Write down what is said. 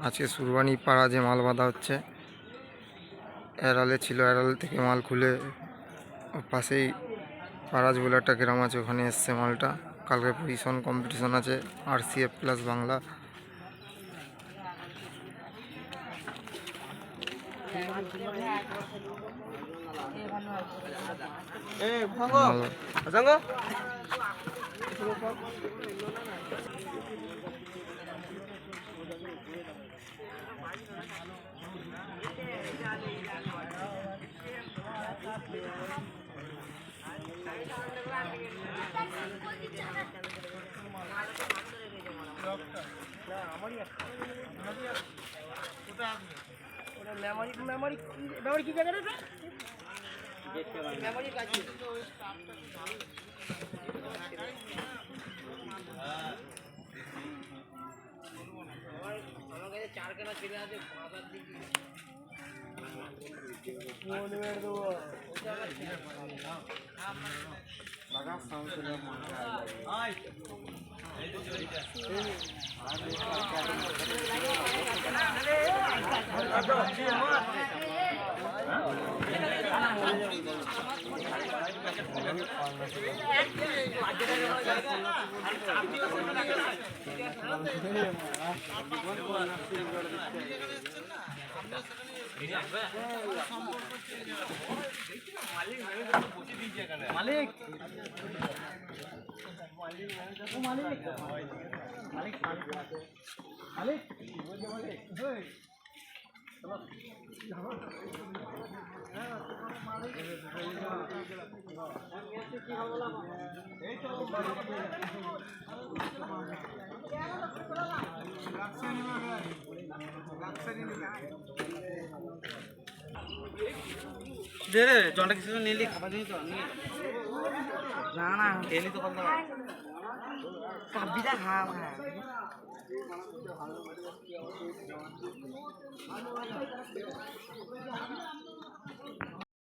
আজকে সুরবানি পাড়া যে মাল বাঁধা হচ্ছে, এরালে ছিল, এরাল থেকে মাল খুলে পাশেই পারাজ বলে একটা গ্রাম আছে, ওখানে এসছে মালটা। কালকে পজিশন কম্পিটিশন আছে RCF প্লাস বাংলা। মেমোরি কি জায়গাটা মেমোরি কাছে চারখানা ছেলে আছে মালিক দে রে জলটা কিছু নিলি খাবার দিই তো না না এলি তো বলতে কাবিটা খা ভাই